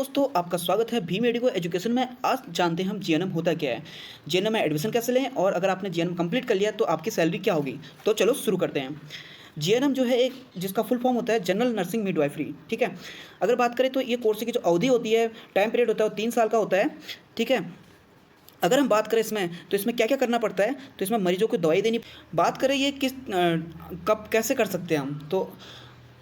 दोस्तों, आपका स्वागत है भी मेडिको एजुकेशन में। आज जानते हैं हम जीएनएम होता क्या है, जीएनएम में एडमिशन कैसे लें और अगर आपने जीएनएम कंप्लीट कर लिया तो आपकी सैलरी क्या होगी। तो चलो शुरू करते हैं। जीएनएम जो है एक जिसका फुल फॉर्म होता है जनरल नर्सिंग मिडवाइफरी। ठीक है, अगर बात करें तो ये कोर्स की जो अवधि होती है, टाइम पीरियड होता है, वो 3 साल का होता है। ठीक है, अगर हम बात करें इसमें तो इसमें क्या क्या करना पड़ता है, तो इसमें मरीजों को दवाई देनी। बात करें ये कब कैसे कर सकते हैं हम, तो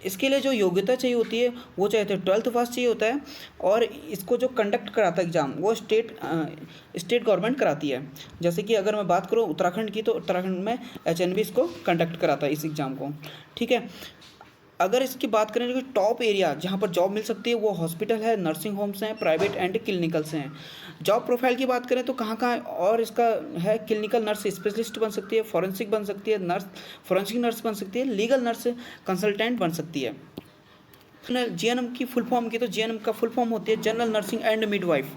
इसके लिए जो योग्यता चाहिए होती है वो चाहिए 12th पास चाहिए होता है। और इसको जो कंडक्ट कराता है एग्ज़ाम वो स्टेट गवर्नमेंट कराती है। जैसे कि अगर मैं बात करूँ उत्तराखंड की, तो उत्तराखंड में एचएनबी इसको कंडक्ट कराता है इस एग्ज़ाम को। ठीक है, अगर इसकी बात करें जो टॉप एरिया जहाँ पर जॉब मिल सकती है वो हॉस्पिटल है, नर्सिंग होम्स हैं, प्राइवेट एंड क्लिनिकल्स हैं। जॉब प्रोफाइल की बात करें तो कहाँ कहाँ और इसका है, क्लिनिकल नर्स स्पेशलिस्ट बन सकती है, फॉरेंसिक बन सकती है, नर्स फॉरेंसिक नर्स बन सकती है, लीगल नर्स कंसल्टेंट बन सकती है। जीएनएम की फुल फॉर्म की, तो जीएनएम का फुल फॉर्म होती है जनरल नर्सिंग एंड मिडवाइफ।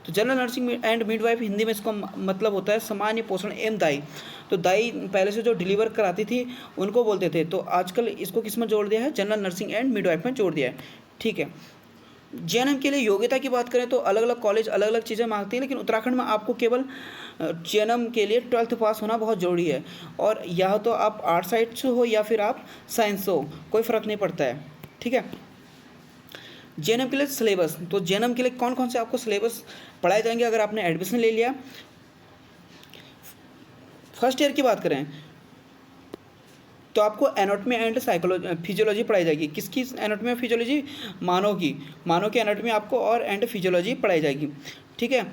तो general nursing and midwife Hindi में इसको मतलब होता है सामान्य पोषण एवं दाई। तो दाई पहले से जो डिलीवर कराती थी उनको बोलते थे, तो आजकल इसको किस में जोड़ दिया है, जनरल नर्सिंग एंड मिडवाइफ में जोड़ दिया है। ठीक है, जीएनएम के लिए योग्यता की बात करें तो अलग अलग कॉलेज अलग अलग चीज़ें मांगती हैं, लेकिन उत्तराखंड में आपको केवल जीएनएम के लिए 12th पास होना बहुत ज़रूरी है। और या तो आप आर्ट साइड से हो या फिर आप साइंस से हो, कोई फ़र्क नहीं पड़ता है। ठीक है, जीएनएम के लिए सिलेबस, तो जीएनएम के लिए कौन कौन से आपको सिलेबस पढ़ाए जाएंगे अगर आपने एडमिशन ले लिया। फर्स्ट ईयर की बात करें तो आपको एनाटॉमी एंड साइकोलॉजी फिजियोलॉजी पढ़ाई जाएगी। किसकी एनाटॉमी और फिजियोलॉजी, मानव की एनाटॉमी आपको और एंड फिजियोलॉजी पढ़ाई जाएगी। ठीक है,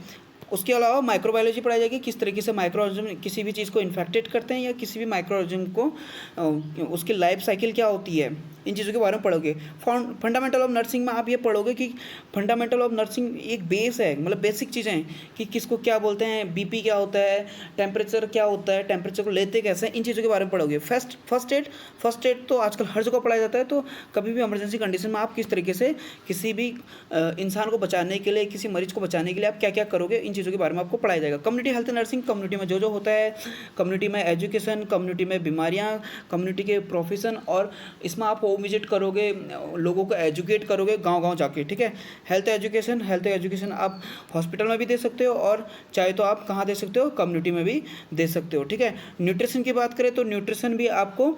उसके अलावा माइक्रोबायोलॉजी पढ़ाई जाएगी, किस तरीके से माइक्रो ऑर्गेनिज्म किसी भी चीज़ को इन्फेक्टेड करते हैं या किसी भी माइक्रो ऑर्गेनिज्म को उसकी लाइफ साइकिल क्या होती है, इन चीज़ों के बारे में पढ़ोगे। फंडामेंटल ऑफ नर्सिंग में आप ये पढ़ोगे कि फंडामेंटल ऑफ नर्सिंग एक बेस है, मतलब बेसिक चीज़ें हैं कि किसको क्या बोलते हैं, बीपी क्या होता है, टेम्परेचर क्या होता है, टेम्परेचर को लेते कैसे हैं, इन चीज़ों के बारे में पढ़ोगे। फर्स्ट एड तो आजकल हर जगह पढ़ाया जाता है। तो कभी भी इमरजेंसी कंडीशन में आप किस तरीके से किसी भी इंसान को बचाने के लिए, किसी मरीज को बचाने के लिए आप क्या क्या करोगे, इन चीज़ों के बारे में आपको पढ़ाया जाएगा। कम्युनिटी हेल्थ नर्सिंग, कम्युनिटी में जो होता है, कम्युनिटी में एजुकेशन, कम्युनिटी में बीमारियाँ, कम्युनिटी के प्रोफेशन, और इसमें आप होम विजिट करोगे, लोगों को एजुकेट करोगे गांव-गांव जाके। ठीक है, हेल्थ एजुकेशन आप हॉस्पिटल में भी दे सकते हो और चाहे तो आप कहाँ दे सकते हो, कम्युनिटी में भी दे सकते हो। ठीक है, न्यूट्रिशन की बात करें तो न्यूट्रिशन भी आपको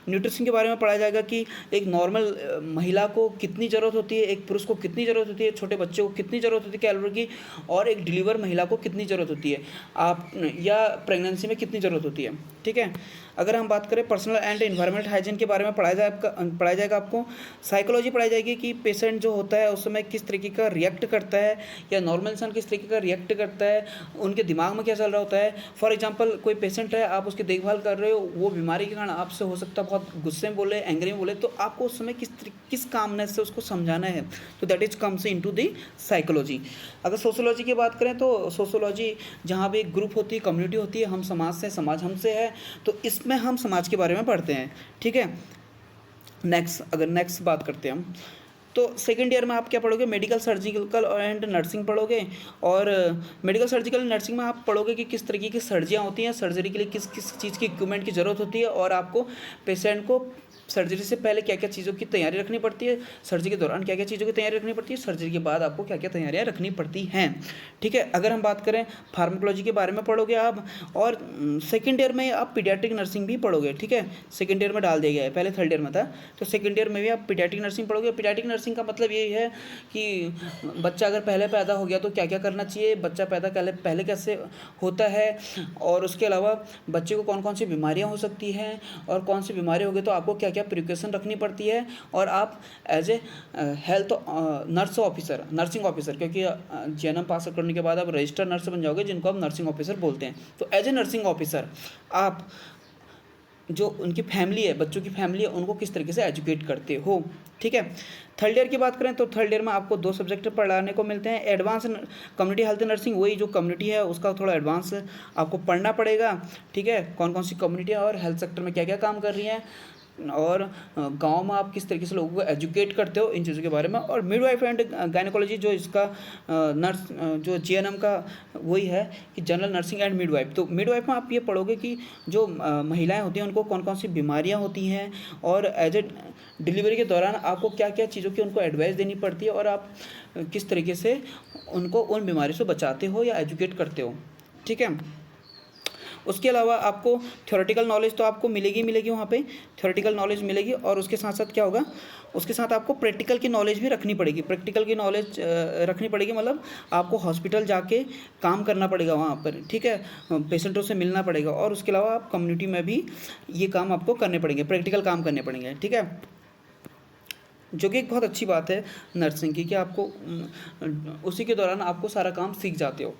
न्यूट्रिशन के बारे में पढ़ाया जाएगा कि एक नॉर्मल महिला को कितनी ज़रूरत होती है, एक पुरुष को कितनी ज़रूरत होती है, छोटे बच्चे को कितनी ज़रूरत होती है कैलोरी की, और एक डिलीवर महिला को कितनी ज़रूरत होती है आप, या प्रेगनेंसी में कितनी ज़रूरत होती है। ठीक है, अगर हम बात करें पर्सनल एंड एनवायरमेंट हाइजीन के बारे में पढ़ाया जाएगा आपको। साइकोलॉजी पढ़ाई जाएगी कि पेशेंट जो होता है उस समय किस तरीके का रिएक्ट करता है, या नॉर्मल इंसान किस तरीके का रिएक्ट करता है, उनके दिमाग में क्या चल रहा होता है। फॉर एग्जांपल कोई पेशेंट है, आप उसकी देखभाल कर रहे हो, वो बीमारी के कारण आपसे हो सकता है बहुत गुस्से में बोले, एंग्री में बोले, तो आपको उस समय किस कामनेस से उसको समझाना है, तो that is comes into the psychology. अगर सोशियोलॉजी की बात करें तो सोशियोलॉजी जहाँ भी एक ग्रुप होती है, कम्युनिटी होती है, हम समाज से, समाज हमसे है, तो इसमें हम समाज के बारे में पढ़ते हैं। ठीक है, नेक्स्ट बात करते हैं हम, तो सेकेंड ईयर में आप क्या पढ़ोगे, मेडिकल सर्जिकल एंड नर्सिंग पढ़ोगे। और मेडिकल सर्जिकल नर्सिंग में आप पढ़ोगे कि किस तरीके की सर्जरियाँ होती हैं, सर्जरी के लिए किस किस चीज़ की इक्विपमेंट की ज़रूरत होती है, और आपको पेशेंट को सर्जरी से पहले क्या क्या चीज़ों की तैयारी रखनी पड़ती है, सर्जरी के दौरान क्या क्या चीज़ों की तैयारी रखनी पड़ती है, सर्जरी के बाद आपको क्या क्या तैयारियाँ रखनी पड़ती हैं। ठीक है, अगर हम बात करें फार्माकोलॉजी के बारे में पढ़ोगे आप, और सेकेंड ईयर में आप पीडियाट्रिक नर्सिंग भी पढ़ोगे। ठीक है, सेकेंड ईयर में डाल दिया गया है, पहले थर्ड ईयर में था, तो सेकेंड ईयर में भी आप पीडियाट्रिक नर्सिंग पढ़ोगे। पीडियाट्रिक नर्सिंग का मतलब यही है कि बच्चा अगर पहले पैदा हो गया तो क्या क्या करना चाहिए, बच्चा पैदा पहले कैसे होता है, और उसके अलावा बच्चे को कौन कौन सी बीमारियाँ हो सकती हैं, और कौन सी बीमारी होगी तो आपको क्या क्या प्रिकॉशन रखनी पड़ती है। और आप as a health nursing officer, क्योंकि जीएनएम पास करने के बाद आप रजिस्टर्ड नर्स बन जाओगे, जिनको आप नर्सिंग ऑफिसर बोलते हैं। तो एज ए नर्सिंग ऑफिसर आप जो उनकी फैमिली है, बच्चों की फैमिली है, उनको किस तरीके से एजुकेट करते हो। ठीक है, थर्ड ईयर की बात करें तो थर्ड ईयर में आपको 2 सब्जेक्ट पढ़ाने को मिलते हैं। एडवांस कम्युनिटी हेल्थ नर्सिंग, वही जो कम्युनिटी है उसका थोड़ा एडवांस आपको पढ़ना पड़ेगा। ठीक है, कौन कौन सी कम्युनिटी और हेल्थ सेक्टर में क्या क्या काम कर रही हैं, और गांव में आप किस तरीके से लोगों को एजुकेट करते हो इन चीज़ों के बारे में। और मिडवाइफ एंड गायनेकोलॉजी जो इसका नर्स जो जीएनएम का वही है कि जनरल नर्सिंग एंड मिडवाइफ। तो मिडवाइफ में आप ये पढ़ोगे कि जो महिलाएं होती हैं उनको कौन कौन सी बीमारियां होती हैं और एज ए डिलीवरी के दौरान आपको क्या क्या चीज़ों की उनको एडवाइस देनी पड़ती है और आप किस तरीके से उनको उन बीमारियों से बचाते हो या एजुकेट करते हो। ठीक है, उसके अलावा आपको थ्योरेटिकल नॉलेज तो आपको मिलेगी वहाँ पे, थ्योरेटिकल नॉलेज मिलेगी और उसके साथ साथ क्या होगा, उसके साथ आपको प्रैक्टिकल की नॉलेज भी रखनी पड़ेगी। प्रैक्टिकल की नॉलेज रखनी पड़ेगी मतलब आपको हॉस्पिटल जाके काम करना पड़ेगा वहाँ पर, ठीक है, पेशेंटों से मिलना पड़ेगा और उसके अलावा आप कम्युनिटी में भी ये काम आपको करने पड़ेंगे, प्रैक्टिकल काम करने पड़ेंगे। ठीक है, जो कि एक बहुत अच्छी बात है नर्सिंग की कि आपको उसी के दौरान आपको सारा काम सीख जाते हो।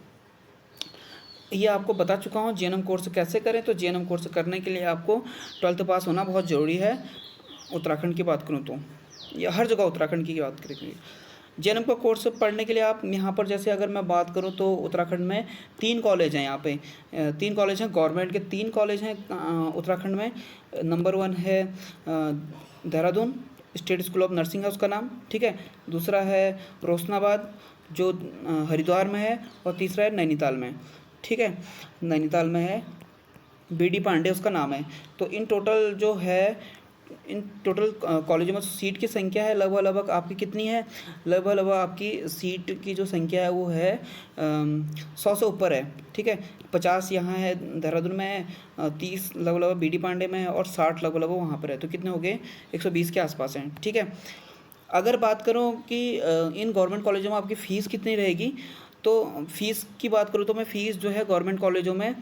ये आपको बता चुका हूँ जीएनएम कोर्स कैसे करें। तो जीएनएम कोर्स करने के लिए आपको 12th पास होना बहुत ज़रूरी है। उत्तराखंड की बात करूँ तो या हर जगह उत्तराखंड की बात करेंगे, जीएनएम का कोर्स पढ़ने के लिए आप यहाँ पर जैसे अगर मैं बात करूँ तो उत्तराखंड में 3 कॉलेज हैं। यहाँ पे 3 कॉलेज हैं, गवर्नमेंट के 3 कॉलेज हैं उत्तराखंड में। नंबर 1 है Dehradun state school of nursing है उसका नाम, ठीक है। दूसरा है रोशनाबाद जो हरिद्वार में है और तीसरा है नैनीताल में, ठीक है, नैनीताल में है, बीडी पांडे उसका नाम है। तो इन टोटल कॉलेजों में सीट की संख्या है लगभग आपकी कितनी है, लगभग आपकी सीट की जो संख्या है वो है 100 से ऊपर है, ठीक है। 50 यहाँ है देहरादून में है, 30 लगभग बीडी पांडे में है और 60 लगभग वहाँ पर है। तो कितने हो गए, 120 के आसपास हैं, ठीक है। अगर बात करूँ कि इन गवर्नमेंट कॉलेजों में आपकी फ़ीस कितनी रहेगी, तो फ़ीस की बात करूँ तो मैं फ़ीस जो है गवर्नमेंट कॉलेजों में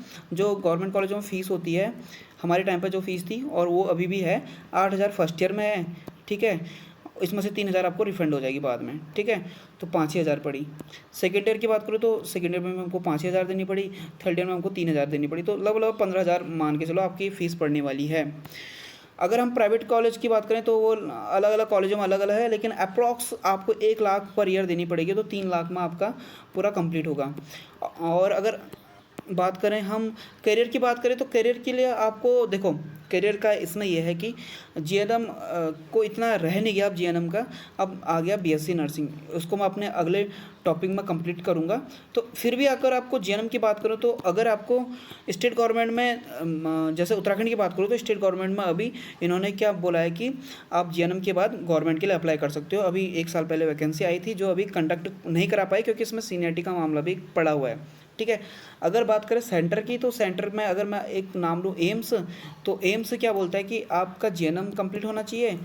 फ़ीस होती है, हमारे टाइम पर जो फ़ीस थी और वो अभी भी है 8,000 फर्स्ट ईयर में है, ठीक है। इसमें से 3,000 आपको रिफंड हो जाएगी बाद में, ठीक है। तो 5,000 पड़ी। सेकेंड ईयर की बात करूँ तो सेकेंड ईयर में हमको 5,000 देनी पड़ी, थर्ड ईयर में हमको 3,000 देनी पड़ी। तो लगभग 15,000 मान के चलो आपकी फ़ीस पड़ने वाली है। अगर हम प्राइवेट कॉलेज की बात करें तो वो अलग अलग कॉलेजों में अलग अलग है, लेकिन अप्रॉक्स आपको 1 लाख पर ईयर देनी पड़ेगी, तो 3 लाख में आपका पूरा कंप्लीट होगा। और अगर बात करें हम करियर की बात करें तो करियर के लिए आपको देखो, करियर का इसमें यह है कि जीएनएम को इतना रह नहीं गया अब जीएनएम का, अब आ गया बीएससी नर्सिंग, उसको मैं अपने अगले टॉपिक में कंप्लीट करूँगा। तो फिर भी अगर आपको जीएनएम की बात करूँ तो अगर आपको स्टेट गवर्नमेंट में जैसे उत्तराखंड की बात करूँ तो स्टेट गवर्नमेंट में अभी इन्होंने क्या बोला है कि आप जीएनएम के बाद गवर्नमेंट के लिए अप्लाई कर सकते हो। अभी 1 साल पहले वैकेंसी आई थी जो अभी कंडक्ट नहीं करा पाई क्योंकि इसमें सीनियरिटी का मामला भी पड़ा हुआ है, ठीक है। अगर बात करें सेंटर की तो सेंटर में अगर मैं एक नाम लूँ एम्स, तो एम्स क्या बोलता है कि आपका जीएनएम कंप्लीट होना चाहिए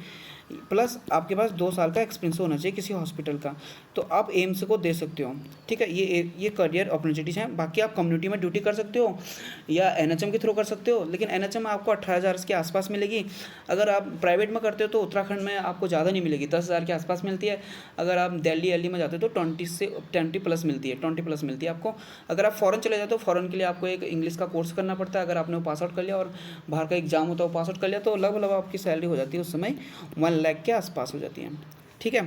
प्लस आपके पास 2 साल का एक्सपीरियंस होना चाहिए किसी हॉस्पिटल का, तो आप एम्स को दे सकते हो, ठीक है। ये करियर अपॉर्चुनिटीज़ हैं। बाकी आप कम्युनिटी में ड्यूटी कर सकते हो या एनएचएम के थ्रू कर सकते हो, लेकिन एनएचएम आपको 18,000 के आसपास मिलेगी। अगर आप प्राइवेट में करते हो तो उत्तराखंड में आपको ज़्यादा नहीं मिलेगी, 10,000 के आसपास मिलती है। अगर आप दिल्ली में जाते हो तो 20 प्लस मिलती है आपको। अगर आप फ़ॉरेन चले जाते हो, फ़ॉरेन के लिए आपको एक इंग्लिश का कोर्स करना पड़ता है। अगर आपने वो पास आउट कर लिया और बाहर का एग्जाम होता है वो पास आउट कर लिया तो लगभग आपकी सैलरी हो जाती है उस समय 1 लाख के आसपास हो जाती है, ठीक है।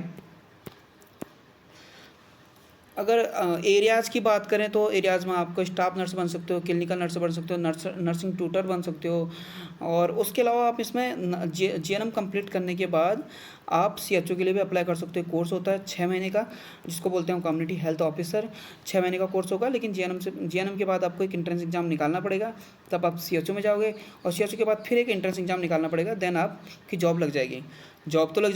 अगर एरियाज़ की बात करें तो एरियाज़ में आपको स्टाफ नर्स बन सकते हो, क्लिनिकल नर्स बन सकते हो, नर्सिंग ट्यूटर बन सकते हो। और उसके अलावा आप इसमें जीएनएम कंप्लीट करने के बाद आप सीएचओ के लिए भी अप्लाई कर सकते हो। कोर्स होता है 6 महीने का जिसको बोलते हैं कम्युनिटी हेल्थ ऑफिसर, 6 महीने का कोर्स होगा। लेकिन जीएनएम के बाद आपको एक एंट्रेंस एग्जाम निकालना पड़ेगा, तब आप सीएचओ में जाओगे और सीएचओ के बाद फिर एक एंट्रेंस एग्जाम निकालना पड़ेगा, देन आपकी जॉब लग जाएगी। जॉब लग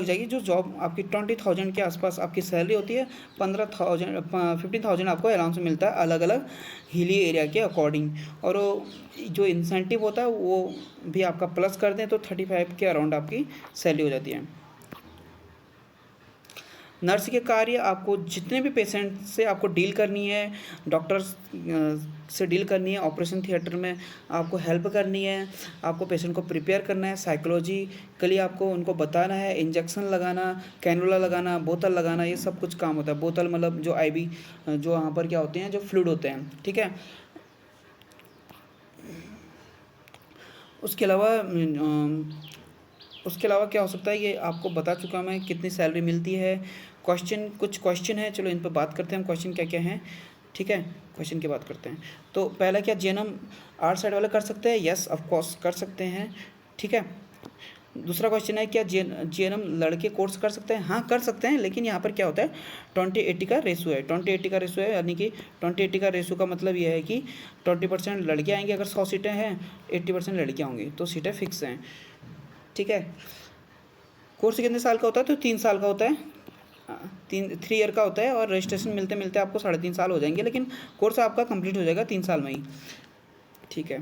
जाएगी जो जॉब आपकी 20,000 के आसपास आपकी सैलरी होती है। 15,000 आपको अलाउंस मिलता है अलग अलग हिली एरिया के अकॉर्डिंग, और जो इंसेंटिव होता है वो भी आपका प्लस कर दें तो 35 के अराउंड आपकी सैलरी हो जाती है। नर्स के कार्य आपको जितने भी पेशेंट से आपको डील करनी है, डॉक्टर्स से डील करनी है, ऑपरेशन थिएटर में आपको हेल्प करनी है, आपको पेशेंट को प्रिपेयर करना है, साइकोलॉजिकली आपको उनको बताना है, इंजेक्शन लगाना, कैनुला लगाना, बोतल लगाना, ये सब कुछ काम होता है। बोतल मतलब जो आईवी जो वहाँ पर क्या होते हैं, जो फ्लूइड होते हैं, ठीक है। उसके अलावा क्या हो सकता है ये आपको बता चुका मैं कितनी सैलरी मिलती है। कुछ क्वेश्चन है, चलो इन पर बात करते हैं हम, क्वेश्चन क्या क्या हैं, ठीक है। क्वेश्चन की बात करते हैं। तो पहला क्या जीएनएम आर्ट साइड वाले कर सकते हैं, यस ऑफ कोर्स कर सकते हैं, ठीक है। दूसरा क्वेश्चन है, क्या जीएनएम लड़के कोर्स कर सकते हैं? हाँ कर सकते हैं, लेकिन यहाँ पर क्या होता है 20-80 का रेशो है। 20-80 का रेशो है, यानी कि 20-80 का रेशो का मतलब ये है कि 20% लड़के आएंगे अगर 100 सीटें हैं, 80% लड़कियाँ होंगी, तो सीटें फिक्स हैं। ठीक है। कोर्स कितने साल का होता है? तो 3 साल का होता है, 3 ईयर का होता है, और रजिस्ट्रेशन मिलते मिलते आपको 3.5 साल हो जाएंगे, लेकिन कोर्स आपका कंप्लीट हो जाएगा 3 साल में ही। ठीक है।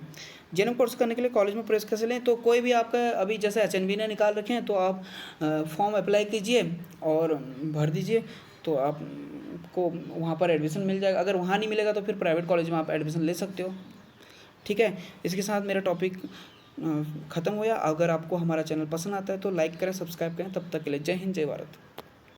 जेएनएम कोर्स करने के लिए कॉलेज में प्रवेश कैसे लें? तो कोई भी आपका अभी जैसे एचएनबी ने निकाल रखे हैं, तो आप फॉर्म अप्लाई कीजिए और भर दीजिए, तो आप को वहाँ पर एडमिशन मिल जाएगा। अगर वहाँ नहीं मिलेगा तो फिर प्राइवेट कॉलेज में आप एडमिशन ले सकते हो। ठीक है। इसके साथ मेरा टॉपिक ख़त्म हुआ। अगर आपको हमारा चैनल पसंद आता है तो लाइक करें, सब्सक्राइब करें। तब तक के लिए जय हिंद, जय भारत।